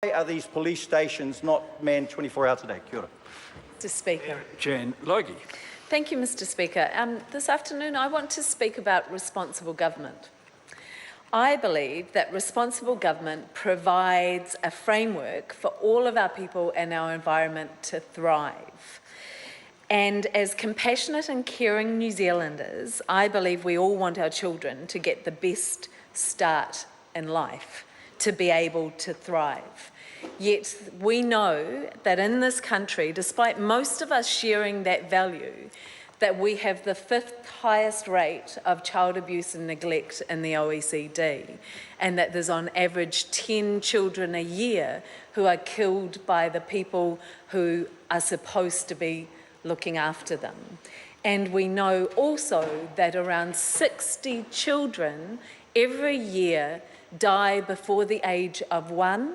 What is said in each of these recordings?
Why are these police stations not manned 24 hours a day? Kia ora. Mr. Speaker. Jan Logie. Thank you, Mr. Speaker. This afternoon I want to speak about responsible government. I believe that responsible government provides a framework for all of our people and our environment to thrive. And as compassionate and caring New Zealanders, I believe we all want our children to get the best start in life, to be able to thrive. Yet we know that in this country, despite most of us sharing that value, that we have the 5th highest rate of child abuse and neglect in the OECD, and that there's on average 10 children a year who are killed by the people who are supposed to be looking after them. And we know also that around 60 children every year die before the age of 1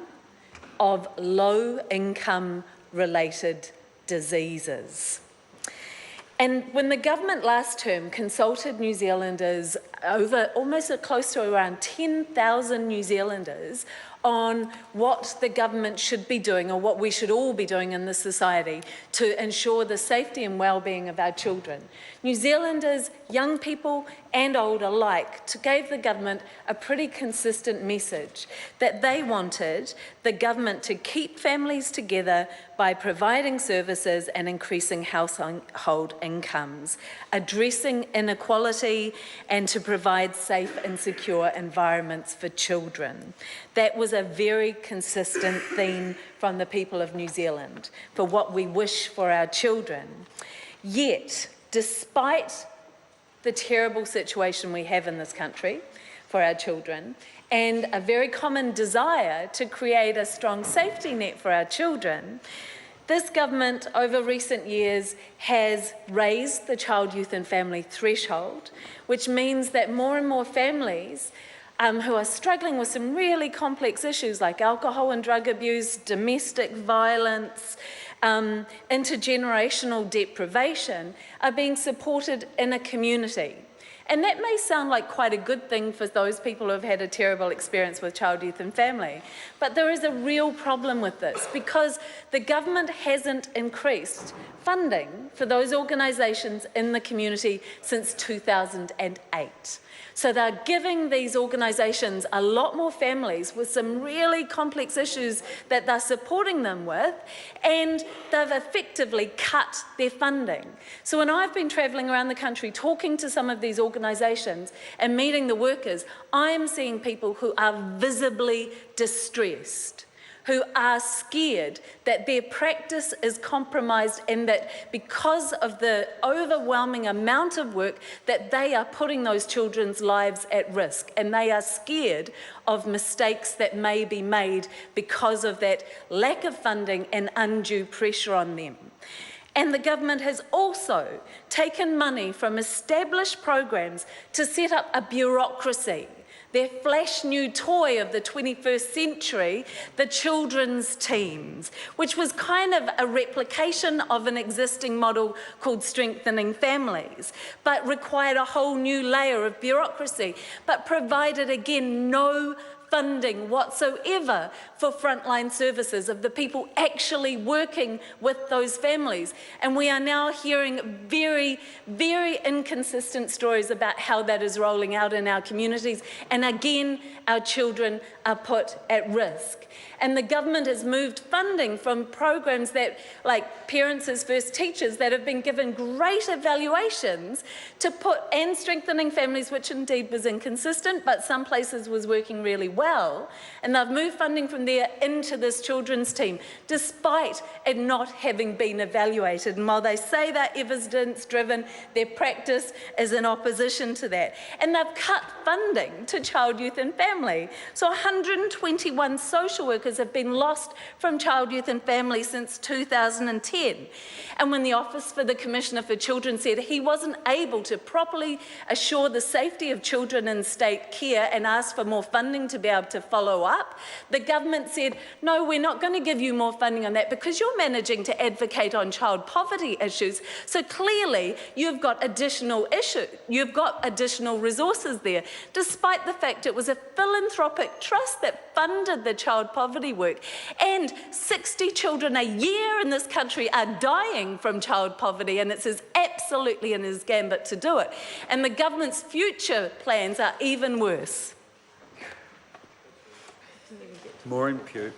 of low-income related diseases. And when the government last term consulted New Zealanders, over almost close to around 10,000 New Zealanders, on what the government should be doing or what we should all be doing in this society to ensure the safety and well-being of our children, New Zealanders, young people and old alike, gave the government a pretty consistent message that they wanted the government to keep families together by providing services and increasing household incomes, addressing inequality and to provide safe and secure environments for children. That was a very consistent theme from the people of New Zealand for what we wish for our children. Yet, despite the terrible situation we have in this country for our children, and a very common desire to create a strong safety net for our children, this government over recent years has raised the child, youth and family threshold, which means that more and more families who are struggling with some really complex issues like alcohol and drug abuse, domestic violence, intergenerational deprivation are being supported in a community. And that may sound like quite a good thing for those people who have had a terrible experience with child, youth and family, but there is a real problem with this because the government hasn't increased funding for those organisations in the community since 2008. So they're giving these organisations a lot more families with some really complex issues that they're supporting them with, and they've effectively cut their funding. So when I've been travelling around the country talking to some of these organisations and meeting the workers, I'm seeing people who are visibly distressed, who are scared that their practice is compromised and that because of the overwhelming amount of work that they are putting those children's lives at risk, and they are scared of mistakes that may be made because of that lack of funding and undue pressure on them. And the government has also taken money from established programs to set up a bureaucracy, their flash new toy of the 21st century, the children's teams, which was kind of a replication of an existing model called strengthening families, but required a whole new layer of bureaucracy, but provided, again, no funding whatsoever for frontline services of the people actually working with those families. And we are now hearing very, very inconsistent stories about how that is rolling out in our communities. And again, our children are put at risk. And the government has moved funding from programs that, like Parents as First Teachers, that have been given great evaluations to put, and Strengthening Families, which indeed was inconsistent, but some places was working really well. And they've moved funding from there into this children's team, despite it not having been evaluated. And while they say they're evidence-driven, their practice is in opposition to that. And they've cut funding to child, youth and family. So 121 social workers have been lost from child, youth and family since 2010. And when the Office for the Commissioner for Children said he wasn't able to properly assure the safety of children in state care and asked for more funding to be able to follow up. The government said, no, we're not going to give you more funding on that because you're managing to advocate on child poverty issues. So clearly you've got additional resources there, despite the fact it was a philanthropic trust that funded the child poverty work. And 60 children a year in this country are dying from child poverty, and it's absolutely in his gambit to do it. And the government's future plans are even worse. Maureen Pugh.